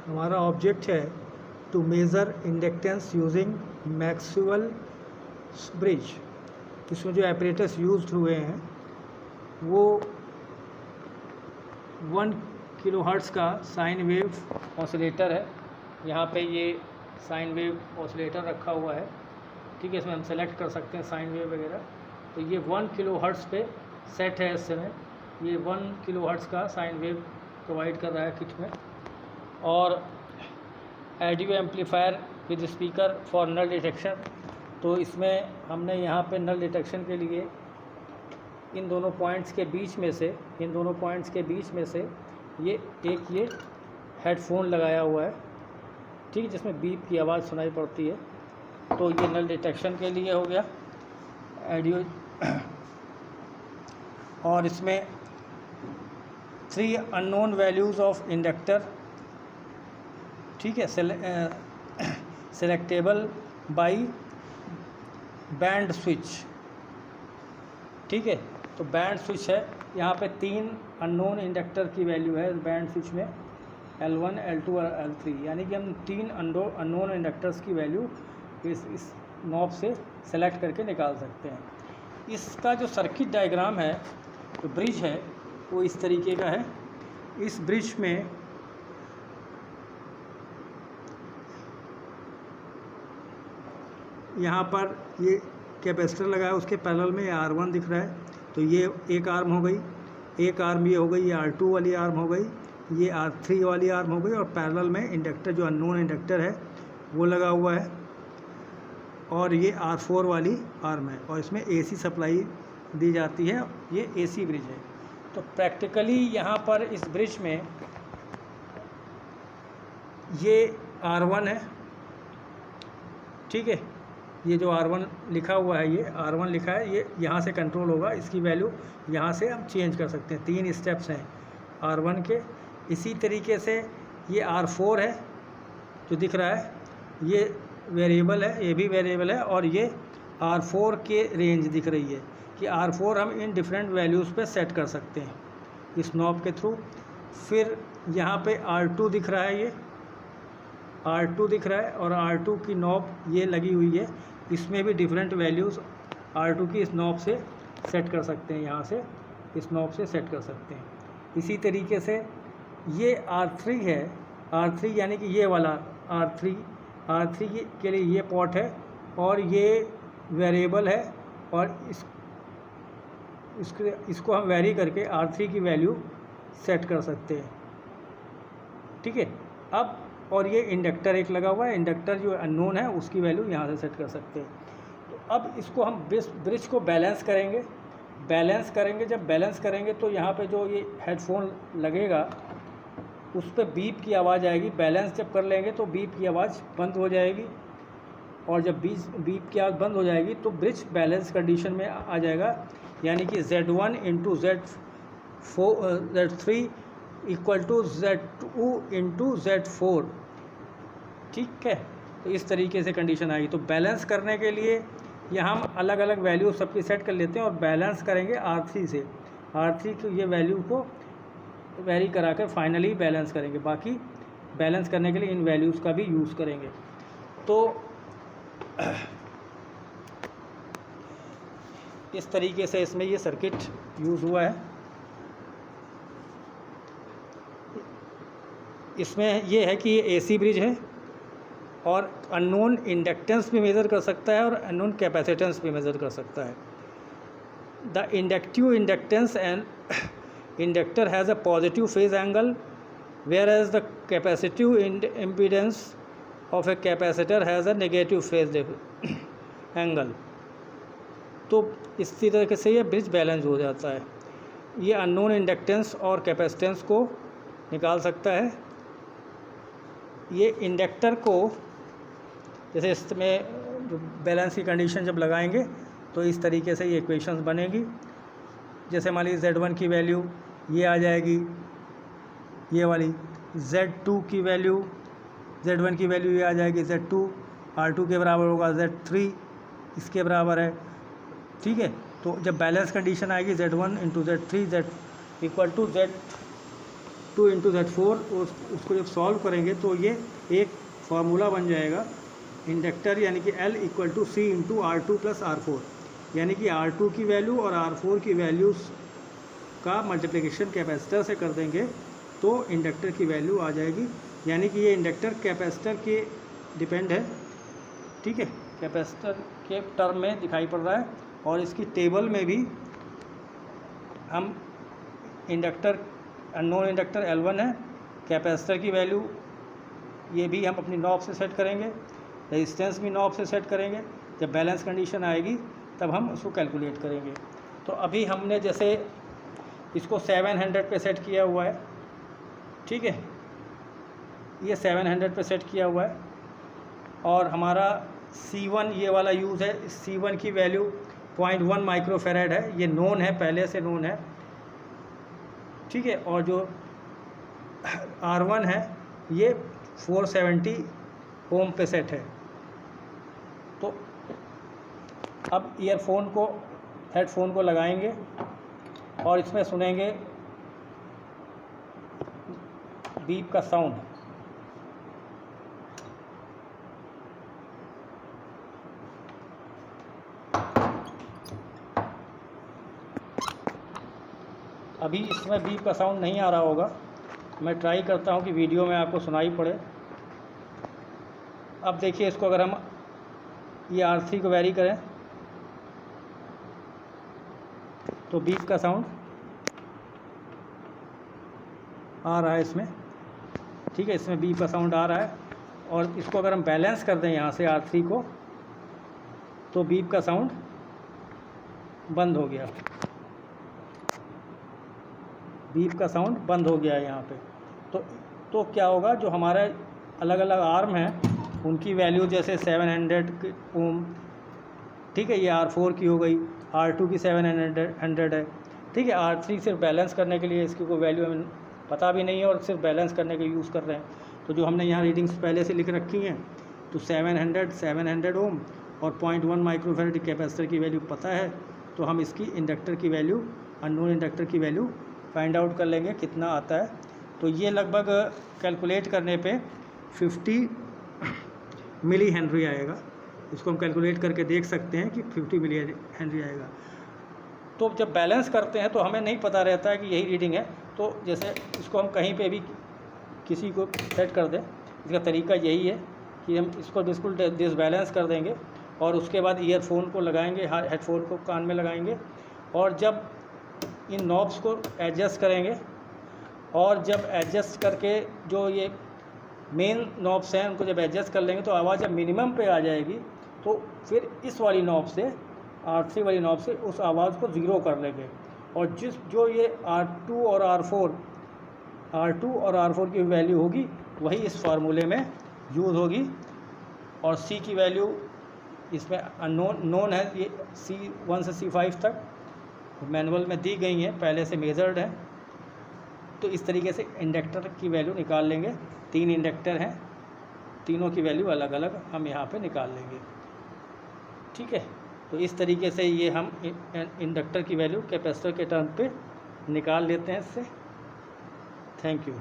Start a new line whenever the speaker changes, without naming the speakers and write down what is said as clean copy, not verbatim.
हमारा ऑब्जेक्ट है to measure inductance using Maxwell bridge. इसमें जो एपरेटस यूज हुए हैं वो 1 किलोहर्ट्ज़ का साइन वेव ऑसिलेटर है। यहाँ पे ये साइन वेव ऑसिलेटर रखा हुआ है, ठीक है। इसमें हम सेलेक्ट कर सकते हैं साइन वेव वगैरह। तो ये 1 किलोहर्ट्ज़ पे सेट है इस समय। ये 1 किलोहर्ट्ज़ का साइन वेव प्रोवाइड कर रहा है किट में। और audio amplifier with speaker for null detection. तो इसमें हमने यहाँ पे नल डिटेक्शन के लिए इन दोनों पॉइंट्स के बीच में से ये हेडफोन लगाया हुआ है, ठीक है, जिसमें बीप की आवाज़ सुनाई पड़ती है। तो ये नल डिटेक्शन के लिए हो गया ऑडियो। और इसमें 3 अननोन वैल्यूज़ ऑफ इंडक्टर, ठीक है, सेलेक्टेबल बाई बैंड स्विच, ठीक है। तो बैंड स्विच है, यहाँ पे 3 अननोन इंडक्टर की वैल्यू है बैंड स्विच में, L1, L2 और L3, यानी कि हम 3 अननोन इंडक्टर्स की वैल्यू इस नॉब से सेलेक्ट करके निकाल सकते हैं। इसका जो सर्किट डायग्राम है, जो ब्रिज है, वो इस तरीके का है। इस ब्रिज में यहाँ पर ये कैपेसिटर लगा है, उसके पैरेलल में R1 दिख रहा है। तो ये एक आर्म हो गई, एक आर्म ये हो गई, ये R2 वाली आर्म हो गई, ये R3 वाली आर्म हो गई, और पैरेलल में इंडक्टर जो अननोन इंडक्टर है वो लगा हुआ है, और ये R4 वाली आर्म है। और इसमें AC सप्लाई दी जाती है। ये AC ब्रिज है। तो प्रैक्टिकली यहाँ पर इस ब्रिज में ये R1 है, ठीक है। ये जो R1 लिखा हुआ है, ये R1 लिखा है, ये यहाँ से कंट्रोल होगा। इसकी वैल्यू यहाँ से हम चेंज कर सकते हैं। 3 स्टेप्स हैं R1 के। इसी तरीके से ये R4 है जो दिख रहा है, ये वेरिएबल है, ये भी वेरिएबल है। और ये R4 के रेंज दिख रही है कि R4 हम इन डिफरेंट वैल्यूज़ पे सेट कर सकते हैं इस नॉब के थ्रू। फिर यहाँ पे R2 दिख रहा है, ये R2 दिख रहा है, और R2 की नॉब ये लगी हुई है। इसमें भी डिफरेंट वैल्यूज़ R2 की इस नॉब से सेट कर सकते हैं, यहाँ से इस नॉब से सेट कर सकते हैं। इसी तरीके से ये R3 है, R3 यानी कि ये वाला R3 के लिए ये पोर्ट है, और ये वेरिएबल है, और इसको हम वेरी करके R3 की वैल्यू सेट कर सकते हैं, ठीक है। अब और ये इंडक्टर एक लगा हुआ है, इंडक्टर जो अननोन है उसकी वैल्यू यहाँ से सेट कर सकते हैं। तो अब इसको हम ब्रिज को बैलेंस करेंगे। जब बैलेंस करेंगे तो यहाँ पे जो ये हेडफोन लगेगा उस पर बीप की आवाज़ आएगी। बैलेंस जब कर लेंगे तो बीप की आवाज़ बंद हो जाएगी, और जब बीप की आवाज़ बंद हो जाएगी तो ब्रिज बैलेंस कंडीशन में आ जाएगा, यानी कि Z1 into Z3 equal to Z2 into Z4, ठीक है। तो इस तरीके से कंडीशन आएगी। तो बैलेंस करने के लिए यहाँ हम अलग अलग वैल्यू सबकी सेट कर लेते हैं और बैलेंस करेंगे R3 से। R3 की ये वैल्यू को वेरी करा कर फाइनली बैलेंस करेंगे। बाकी बैलेंस करने के लिए इन वैल्यूज़ का भी यूज़ करेंगे। तो इस तरीके से इसमें ये सर्किट यूज़ हुआ है। इसमें ये है कि ये AC ब्रिज है, और अननोन इंडक्टेंस भी मेज़र कर सकता है और अननोन कैपेसिटेंस भी मेज़र कर सकता है। The inductive inductance and inductor has a positive phase angle, whereas the capacitive impedance of a capacitor has a negative phase angle. तो इस तरीके से ये ब्रिज बैलेंस हो जाता है। ये अननोन इंडक्टेंस और कैपेसिटेंस को निकाल सकता है। ये इंडक्टर को जैसे इसमें जो बैलेंस की कंडीशन जब लगाएंगे तो इस तरीके से ये इक्वेशंस बनेगी। जैसे मान लीजिए Z1 की वैल्यू ये आ जाएगी, ये वाली Z2 की वैल्यू, Z1 की वैल्यू ये आ जाएगी, Z2 R2 के बराबर होगा, Z3 इसके बराबर है, ठीक है। तो जब बैलेंस कंडीशन आएगी Z1 into Z3 Z equal to 2 into Z4, उसको जब सॉल्व करेंगे तो ये एक फार्मूला बन जाएगा इंडक्टर, यानी कि L equal to C into R2 plus R4, यानी कि R2 की वैल्यू और R4 की वैल्यूज़ का मल्टीप्लिकेशन कैपेसिटर से कर देंगे तो इंडक्टर की वैल्यू आ जाएगी। यानी कि ये इंडक्टर कैपेसिटर के डिपेंड है, ठीक है, कैपेसिटर के टर्म में दिखाई पड़ रहा है। और इसकी टेबल में भी हम इंडक्टर, अननोन इंडक्टर L1 है, कैपेसिटर की वैल्यू ये भी हम अपनी नॉब से सेट करेंगे, रेजिस्टेंस भी नॉब से सेट करेंगे। जब बैलेंस कंडीशन आएगी तब हम उसको कैलकुलेट करेंगे। तो अभी हमने जैसे इसको 700 पे सेट किया हुआ है, ठीक है, ये 700 पे सेट किया हुआ है और हमारा C1 ये वाला यूज़ है। C1 की वैल्यू 0.1 माइक्रोफेरेड है, ये नोन है, पहले से नोन है, ठीक है। और जो R1 है ये 470 ओम पे सेट है। तो अब ईयरफोन को, हेडफोन को लगाएंगे और इसमें सुनेंगे बीप का साउंड। अभी इसमें बीप का साउंड नहीं आ रहा होगा, मैं ट्राई करता हूँ कि वीडियो में आपको सुनाई पड़े। अब देखिए इसको अगर हम ये R3 को वेरी करें तो बीप का साउंड आ रहा है इसमें, ठीक है, इसमें बीप का साउंड आ रहा है। और इसको अगर हम बैलेंस कर दें यहाँ से R3 को तो बीप का साउंड बंद हो गया, बीप का साउंड बंद हो गया है यहाँ पे। तो क्या होगा, जो हमारे अलग अलग आर्म हैं उनकी वैल्यू जैसे 700 ओम, ठीक है, ये R4 की हो गई, R2 की 700 है, ठीक है। R3 सिर्फ बैलेंस करने के लिए, इसकी कोई वैल्यू हमें पता भी नहीं है और सिर्फ बैलेंस करने के यूज़ कर रहे हैं। तो जो हमने यहाँ रीडिंग्स पहले से लिख रखी हैं, तो 700 ओम और 0.1 माइक्रोफेरेड कैपेसिटर की वैल्यू पता है, तो हम इसकी इंडक्टर की वैल्यू, अननोन इंडक्टर की वैल्यू फाइंड आउट कर लेंगे कितना आता है। तो ये लगभग कैलकुलेट करने पे 50 मिली हेनरी आएगा। इसको हम कैलकुलेट करके देख सकते हैं कि 50 मिली हेनरी आएगा। तो जब बैलेंस करते हैं तो हमें नहीं पता रहता है कि यही रीडिंग है। तो जैसे इसको हम कहीं पे भी किसी को सेट कर दें, इसका तरीका यही है कि हम इसको बिल्कुल डिसबैलेंस कर देंगे और उसके बाद ईयरफोन को लगाएंगे, हेडफोन को कान में लगाएंगे और जब इन नॉब्स को एडजस्ट करेंगे और जब एडजस्ट करके जो ये मेन नॉब्स हैं उनको जब एडजस्ट कर लेंगे तो आवाज़ जब मिनिमम पे आ जाएगी तो फिर इस वाली नॉब से, R3 वाली नॉब से उस आवाज़ को ज़ीरो कर लेंगे। और जो ये R2 और R4 की वैल्यू होगी वही इस फार्मूले में यूज़ होगी। और C की वैल्यू इसमें नोन है, ये C1 से C5 तक मैनुअल में दी गई हैं, पहले से मेजर्ड है। तो इस तरीके से इंडक्टर की वैल्यू निकाल लेंगे। 3 इंडक्टर हैं, तीनों की वैल्यू अलग अलग हम यहाँ पे निकाल लेंगे, ठीक है। तो इस तरीके से ये हम इंडक्टर की वैल्यू कैपेसिटर के टर्म पे निकाल लेते हैं इससे। Thank you.